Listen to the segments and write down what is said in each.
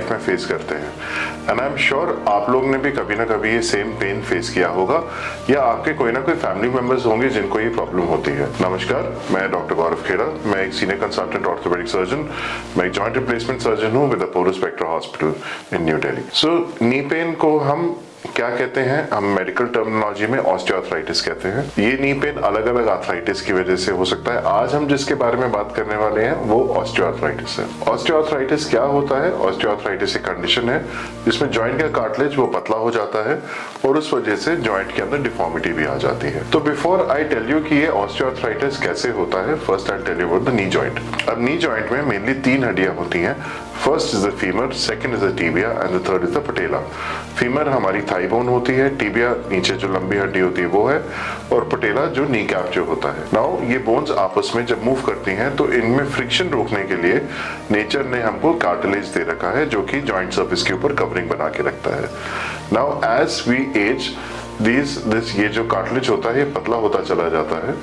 Life में face करते हैं। एंड आई एम श्योर आप लोग ने भी कभी ना कभी ये सेम पेन फेस किया होगा, या आपके कोई ना कोई फैमिली मेंबर्स होंगे जिनको ये प्रॉब्लम होती है। नमस्कार, मैं डॉक्टर गौरव खेड़ा, मैं एक सीनियर कंसल्टेंट ऑर्थोपेडिक सर्जन, मैं एक जॉइंट रिप्लेसमेंट सर्जन हूँ with Apollo spectra hospital in new Delhi. So knee pain को हम क्या कहते हैं, हम मेडिकल टर्मिनोलॉजी में ऑस्टियोआर्थराइटिस कहते हैं। ये नी पेन अलग अलग आर्थराइटिस की वजह से हो सकता है। आज हम जिसके बारे में बात करने वाले हैं वो ऑस्टियोआर्थराइटिस है। ऑस्टियोआर्थराइटिस क्या होता है? ऑस्टियोआर्थराइटिस एक कंडीशन है जिसमें जॉइंट का कार्टिलेज वो पतला हो जाता है और उस वजह से जॉइंट के अंदर डिफॉर्मिटी भी आ जाती है। तो बिफोर आई टेल यू कि ये ऑस्टियोआर्थराइटिस कैसे होता है, first I tell you about the knee joint. अब नी जॉइंट में मेनली 3 हड्डियां होती हैं। First is the femur, second is the tibia and the third is the patella. Femur हमारी थाई बोन होती है, टिबिया नीचे जो लंबी हड्डी होती है वो है, और पटेला जो नी कैप जो होता है। नाउ ये बोन्स आपस में जब मूव करती हैं तो इनमें फ्रिक्शन रोकने के लिए नेचर ने हमको कार्टिलेज दे रखा है जो कि जॉइंट सर्फेस के ऊपर कवरिंग बना के रखता है। नाउ एज वी एज ये जो कार्टिलेज होता है ये पतला होता चला जाता है,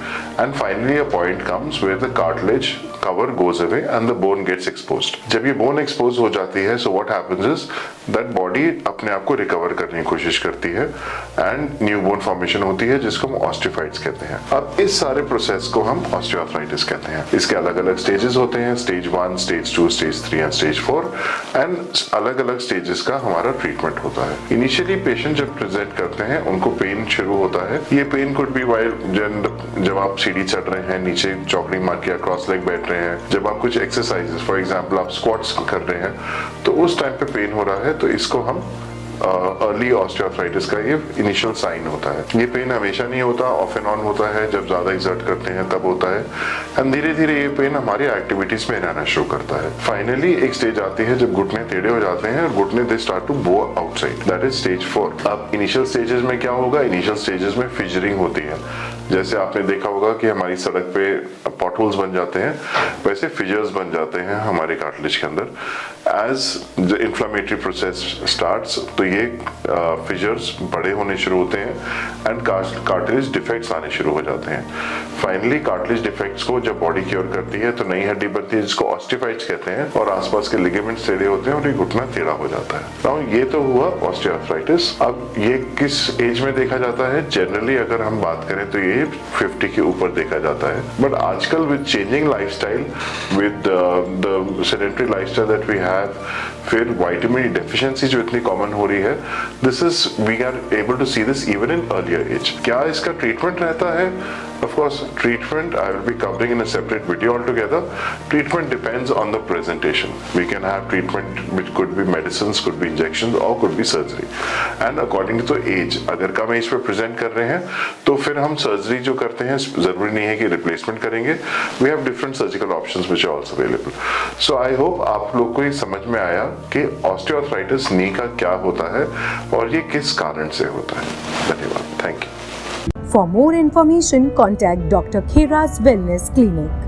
and finally a point comes where the cartilage cover goes away and the bone gets exposed. जब ये बोन एक्सपोज हो जाती है, so what happens is that body अपने आप को रिकवर करने की कोशिश करती है एंड न्यू बोन फॉर्मेशन होती है जिसको हम ऑस्टियोफाइट्स कहते हैं। अब इस सारे प्रोसेस को हम ऑस्टियोआर्थराइटिस कहते हैं। इसके अलग अलग स्टेजेस होते हैं, stage 1, stage 2, stage 3 and stage 4, and अलग अलग स्टेजेस का हमारा ट्रीटमेंट होता है। इनिशियली पेशेंट जब प्रेजेंट करते हैं उनको पेन शुरू होता है। ये पेन कुड बी वाइल जब आप सीढ़ी चढ़ रहे हैं, नीचे चौकड़ी मार के क्रॉस लेग बैठ रहे हैं, जब आप कुछ एक्सरसाइजेस फॉर एग्जांपल आप स्क्वाट्स कर रहे हैं तो उस टाइम पे पेन हो रहा है, तो इसको हम अर्ली ऑस्टियोआर्थराइटिस का ये इनिशियल साइन होता है। ये पेन हमेशा नहीं होता, ऑफ एंड ऑन होता है, जब ज्यादा एक्सर्ट करते हैं तब होता है, एंड धीरे धीरे ये पेन हमारी एक्टिविटीज में रहना शुरू करता है। फाइनली एक स्टेज आती है जब घुटने टेढ़े हो जाते हैं और घुटने दे स्टार्ट टू बो आउटसाइड, दैट इज स्टेज 4। अब इनिशियल स्टेजेस में क्या होगा? इनिशियल स्टेजेस में फिजरिंग होती है। जैसे आपने देखा होगा कि हमारी सड़क पे पॉटहोल्स बन जाते हैं, वैसे फिजर्स बन जाते हैं हमारे कार्टिलेज के अंदर। As the inflammatory process starts, तो ये फिजर्स बड़े होने शुरू होते हैं एंड कार्टिलेज डिफेक्ट्स आने शुरू हो जाते हैं। फाइनली कार्टिलेज डिफेक्ट्स को जब बॉडी क्योर करती है तो नई हड्डी बनती है जिसको ऑस्टियोफाइट्स कहते हैं, और आसपास के लिगामेंट्स टेढ़े होते हैं और ये घुटना टेढ़ा हो जाता है। नाउ ये तो हुआ ऑस्टियोआर्थराइटिस। अब ये किस एज में देखा जाता है? जनरली अगर हम बात करें तो ये 50 के ऊपर देखा जाता है, बट आजकल with changing lifestyle, with the sedentary lifestyle that we have, फिर विटामिन डेफिशिएंसी जो इतनी कॉमन हो रही है, this is we are able to see this even in earlier age. क्या इसका ट्रीटमेंट रहता है? Of course, treatment I will be covering in a separate video altogether. Treatment depends on the presentation. We can have treatment which could be medicines, could be injections, or could be surgery. And according to age, अगर कम as पे present कर रहे हैं तो फिर हम surgery जो करते हैं, जरूरी नहीं है कि रिप्लेसमेंट करेंगे। We have different surgical options which are also available. So I hope आप लोग को ये समझ में आया कि ऑस्टियोआर्थराइटिस नी का क्या होता है और ये किस कारण से होता है। धन्यवाद, thank you. For more information, contact Dr. Khera's Wellness Clinic.